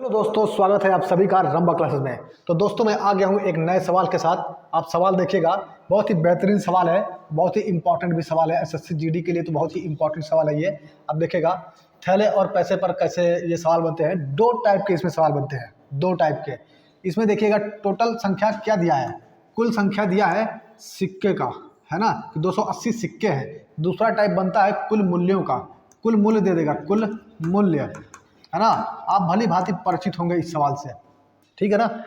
Hello दोस्तों, स्वागत है आप सभी का रंबा क्लासेस में। तो दोस्तों मैं आ गया हूँ एक नए सवाल के साथ। आप सवाल देखिएगा, बहुत ही बेहतरीन सवाल है, बहुत ही इंपॉर्टेंट भी सवाल है। एसएससी जीडी के लिए तो बहुत ही इंपॉर्टेंट सवाल है ये। अब देखिएगा, थैले और पैसे पर कैसे ये सवाल बनते हैं। दो टाइप के इसमें सवाल बनते हैं, दो टाइप के। इसमें देखिएगा टोटल संख्या क्या दिया है, कुल संख्या दिया है सिक्के का, है ना, 280 सिक्के हैं। दूसरा टाइप बनता है कुल मूल्यों का, कुल मूल्य दे देगा, कुल मूल्य, है ना। आप भली भांति परिचित होंगे इस सवाल से, ठीक है ना।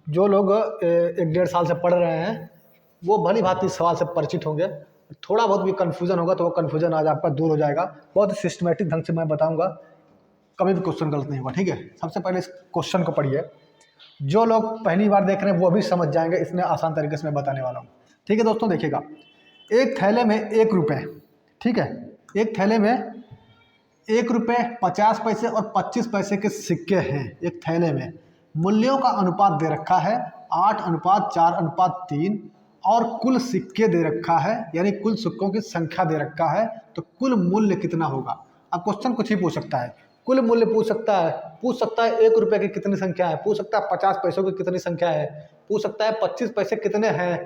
जो लोग 1-1.5 साल से पढ़ रहे हैं वो भली भांति इस सवाल से परिचित होंगे। थोड़ा बहुत भी कन्फ्यूजन होगा तो वो कन्फ्यूजन आज आपका दूर हो जाएगा। बहुत ही सिस्टमेटिक ढंग से मैं बताऊंगा, कभी भी क्वेश्चन गलत नहीं होगा, ठीक है। सबसे पहले इस क्वेश्चन को पढ़िए। जो लोग पहली बार देख रहे हैं वो भी समझ जाएंगे, इसमें आसान तरीके से मैं बताने वाला हूँ, ठीक है दोस्तों। देखिएगा, एक थैले में 1 रुपये, ठीक है, एक थैले में 1 रुपये 50 पैसे और 25 पैसे के सिक्के हैं एक थैले में। मूल्यों का अनुपात दे रखा है 8:4:3 और कुल सिक्के दे रखा है, यानी कुल सिक्कों की संख्या दे रखा है। तो कुल मूल्य कितना होगा। अब क्वेश्चन कुछ ही पूछ सकता है, कुल मूल्य पूछ सकता है 1 रुपये की कितनी संख्या है, पूछ सकता है 50 पैसों की कितनी संख्या है, पूछ सकता है 25 पैसे कितने हैं,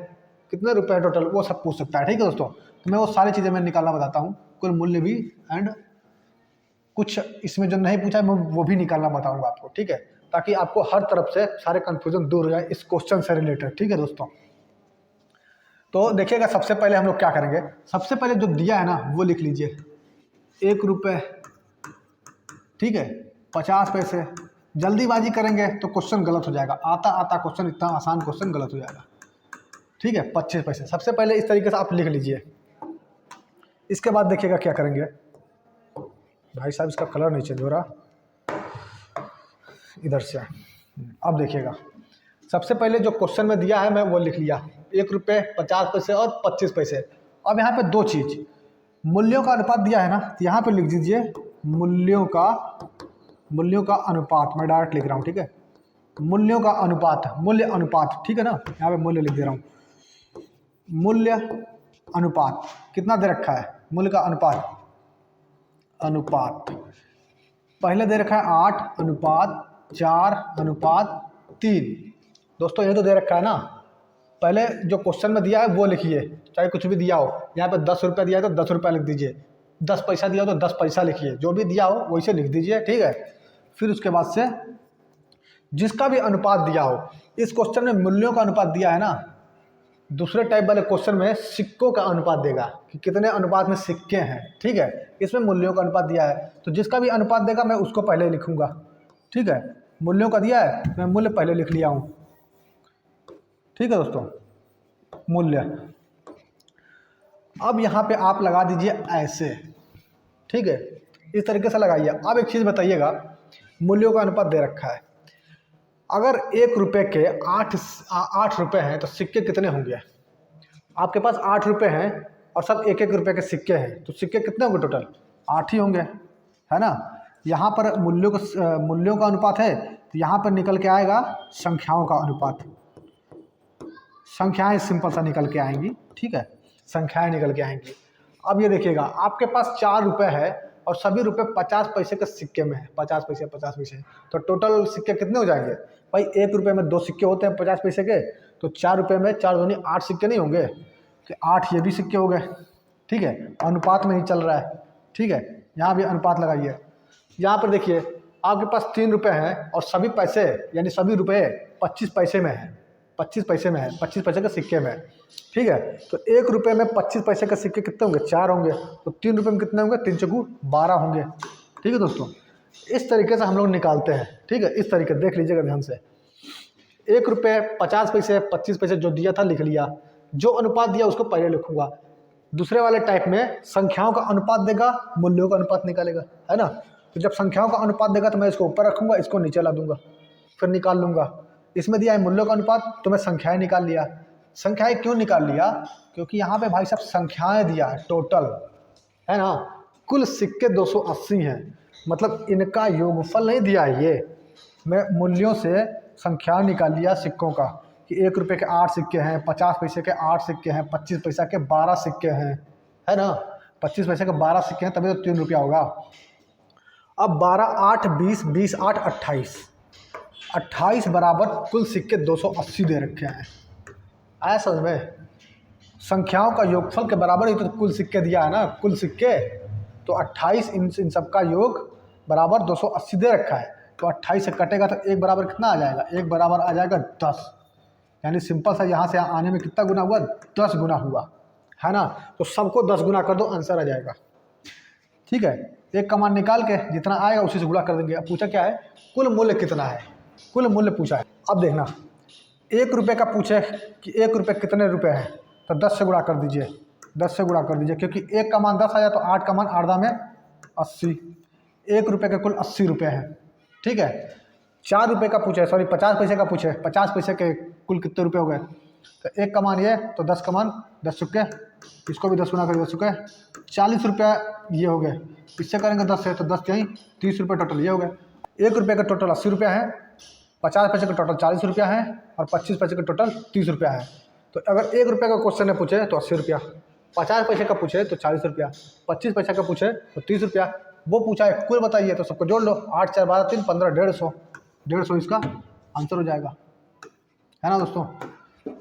कितने रुपए टोटल, वो सब पूछ सकता है, ठीक है दोस्तों। तो मैं वो सारी चीज़ें मैं निकालना बताता हूँ, कुल मूल्य भी एंड कुछ इसमें जो नहीं पूछा है मैं वो भी निकालना बताऊंगा आपको, ठीक है, ताकि आपको हर तरफ से सारे कंफ्यूजन दूर हो जाए इस क्वेश्चन से रिलेटेड, ठीक है दोस्तों। तो देखिएगा, सबसे पहले हम लोग क्या करेंगे, सबसे पहले जो दिया है ना वो लिख लीजिए, 1 रुपये, ठीक है, 50 पैसे। जल्दीबाजी करेंगे तो क्वेश्चन गलत हो जाएगा, आता आता क्वेश्चन, इतना आसान क्वेश्चन गलत हो जाएगा, ठीक है। 25 पैसे सबसे पहले इस तरीके से आप लिख लीजिए। इसके बाद देखिएगा क्या करेंगे, भाई साहब इसका कलर नहीं चेंज हो रहा, इधर से। अब देखिएगा, सबसे पहले जो क्वेश्चन में दिया है मैं वो लिख लिया, 1 रुपये 50 पैसे और 25 पैसे। अब यहाँ पे दो चीज़, मूल्यों का अनुपात दिया है ना, तो यहाँ पे लिख दीजिए मूल्यों का अनुपात। मैं डायरेक्ट लिख रहा हूँ, ठीक है, मूल्यों का अनुपात, मूल्य अनुपात, ठीक है ना। यहाँ पे मूल्य लिख दे रहा हूँ, मूल्य अनुपात कितना दे रखा है, मूल्य का अनुपात पहले दे रखा है 8:4:3। दोस्तों ये तो दे रखा है ना, पहले जो क्वेश्चन में दिया है वो लिखिए, चाहे कुछ भी दिया हो। यहाँ पे 10 रुपये दिया है तो 10 रुपये लिख दीजिए, 10 पैसा दिया हो तो 10 पैसा लिखिए, जो भी दिया हो वैसे लिख दीजिए, ठीक है। फिर उसके बाद से जिसका भी अनुपात दिया हो, इस क्वेश्चन में मूल्यों का अनुपात दिया है ना, दूसरे टाइप वाले क्वेश्चन में सिक्कों का अनुपात देगा कि कितने अनुपात में सिक्के हैं, ठीक है। इसमें मूल्यों का अनुपात दिया है तो जिसका भी अनुपात देगा मैं उसको पहले लिखूंगा, ठीक है। मूल्यों का दिया है, मैं मूल्य पहले लिख लिया हूँ, ठीक है दोस्तों, मूल्य। अब यहाँ पे आप लगा दीजिए ऐसे, ठीक है, इस तरीके से लगाइए। अब एक चीज़ बताइएगा, मूल्यों का अनुपात दे रखा है, अगर 1 रुपये के 8 रुपये हैं तो सिक्के कितने होंगे। आपके पास 8 रुपये हैं और सब 1-1 रुपये के सिक्के हैं, तो सिक्के कितने होंगे टोटल, 8 ही होंगे, है ना। यहाँ पर मूल्यों का अनुपात है तो यहाँ पर निकल के आएगा संख्याओं का अनुपात, संख्याएं सिंपल सा निकल के आएंगी, ठीक है, संख्याएं निकल के आएंगी। अब ये देखिएगा, आपके पास 4 रुपये है और सभी रुपये 50 पैसे के सिक्के में है, 50 पैसे 50 पैसे, तो टोटल सिक्के कितने हो जाएंगे भाई। 1 रुपये में 2 सिक्के होते हैं 50 पैसे के, तो 4 रुपये में 4 दूनी 8 सिक्के नहीं होंगे, कि 8 ये भी सिक्के हो गए, ठीक है। अनुपात में ही चल रहा है, ठीक है। यहाँ भी अनुपात लगाइए। यहाँ पर देखिए, आपके पास 3 रुपये हैं और सभी पैसे यानी सभी रुपये 25 पैसे में है, 25 पैसे में है, 25 पैसे के सिक्के में, ठीक है। तो 1 रुपये में 25 पैसे के सिक्के कितने होंगे, 4 होंगे, तो 3 रुपये में कितने होंगे, 3 चौगु 12 होंगे, ठीक है दोस्तों। इस तरीके से हम लोग निकालते हैं, ठीक है। इस तरीके देख लीजिएगा ध्यान से, 1 रुपये 50 पैसे 25 पैसे जो दिया था लिख लिया, जो अनुपात दिया उसको पहले लिखूंगा। दूसरे वाले टाइप में संख्याओं का अनुपात देगा, मूल्यों का अनुपात निकालेगा, है ना। तो जब संख्याओं का अनुपात देगा तो मैं इसको ऊपर रखूंगा, इसको नीचे ला दूंगा, फिर निकाल लूंगा। इसमें दिया है मूल्यों का अनुपात तो मैं संख्याएं निकाल लिया। संख्याएं क्यों निकाल लिया, क्योंकि यहाँ पे भाई साहब संख्याएं दिया है टोटल, है ना। कुल सिक्के 280 हैं, मतलब इनका योगफल नहीं दिया है, ये मैं मूल्यों से संख्या निकाल लिया सिक्कों का, कि 1 रुपये के 8 सिक्के हैं, 50 पैसे के 8 सिक्के हैं, 25 पैसा के 12 सिक्के हैं, है ना। 25 पैसे के 12 सिक्के हैं तभी तो 3 रुपया होगा। अब 12, 8, 20, 20, 8, 28, 28 बराबर कुल सिक्के 280 दे रखे हैं। आया समझ में? संख्याओं का योगफल के बराबर ही तो कुल सिक्के दिया है ना, कुल सिक्के। तो 28 इन सब का योग बराबर 280 दे रखा है। तो 28 से कटेगा तो 1 बराबर कितना आ जाएगा? 1 बराबर आ जाएगा 10। यानी सिंपल सा यहाँ से आने में कितना गुना हुआ? 10 गुना हुआ, है ना। तो सबको 10 गुना कर दो, आंसर आ जाएगा। ठीक है, एक कमांड निकाल के जितना आएगा उसी से गुणा कर देंगे। अब पूछा क्या है? कुल मूल्य कितना है, कुल मूल्य पूछा है। अब देखना, 1 रुपये का पूछे कि 1 रुपये कितने रुपये हैं, तो 10 से गुणा कर दीजिए, 10 से गुणा कर दीजिए, क्योंकि 1 का मान 10 आया तो 8 का मान 8 में 80। 1 रुपये के कुल 80 रुपये हैं। ठीक है, 4 रुपये का पूछे, सॉरी 50 पैसे का पूछे, 50 पैसे के कुल कितने रुपये हो गए? तो 1 का मान ये, तो 10 का मान 10 रुपये, इसको भी 10 गुना करिए, 10 रुपये, 40 रुपये ये हो गए। इससे करेंगे 10 से, तो 10 यहीं 30 रुपये टोटल ये हो गए। 1 रुपये का टोटल 80 रुपये है, 50 पैसे का टोटल 40 रुपया है और 25 पैसे का टोटल 30 रुपया है। तो अगर 1 रुपये का क्वेश्चन है पूछे तो 80 रुपया, 50 पैसे का पूछे तो 40 रुपया, 25 पैसे का पूछे तो 30 रुपया। वो पूछा है कुल बताइए, तो सबको जोड़ लो, 8, 4, 12, 3, 15, 150, 150 इसका आंसर हो जाएगा, है ना दोस्तों।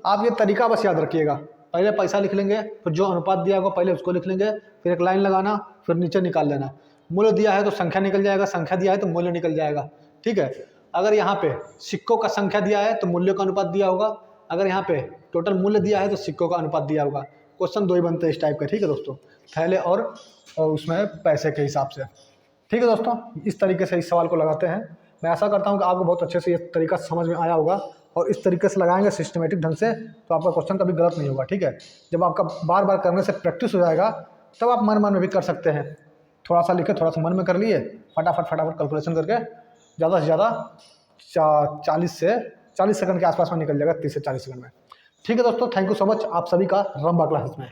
आप ये तरीका बस याद रखिएगा, पहले पैसा लिख लेंगे, फिर जो अनुपात दिया होगा पहले उसको लिख लेंगे, फिर एक लाइन लगाना, फिर नीचे निकाल लेना। मूल्य दिया है तो संख्या निकल जाएगा, संख्या दिया है तो मूल्य निकल जाएगा। ठीक है, अगर यहाँ पे सिक्कों का संख्या दिया है तो मूल्य का अनुपात दिया होगा, अगर यहाँ पे टोटल मूल्य दिया है तो सिक्कों का अनुपात दिया होगा। क्वेश्चन 2 ही बनते हैं इस टाइप का। ठीक है दोस्तों, थैले और उसमें पैसे के हिसाब से। ठीक है दोस्तों, इस तरीके से इस सवाल को लगाते हैं। मैं आशा करता हूँ कि आपको बहुत अच्छे से ये तरीका समझ में आया होगा, और इस तरीके से लगाएंगे सिस्टमेटिक ढंग से तो आपका क्वेश्चन कभी गलत नहीं होगा। ठीक है, जब आपका बार बार करने से प्रैक्टिस हो जाएगा तब आप मन में भी कर सकते हैं। थोड़ा सा लिखे, थोड़ा सा मन में कर लिए, फटाफट कैलकुलेशन करके ज़्यादा से ज़्यादा 40 सेकंड के आसपास में निकल जाएगा, 30 से 40 सेकंड में। ठीक है दोस्तों, थैंक यू सो मच आप सभी का रंबा क्लासेस में।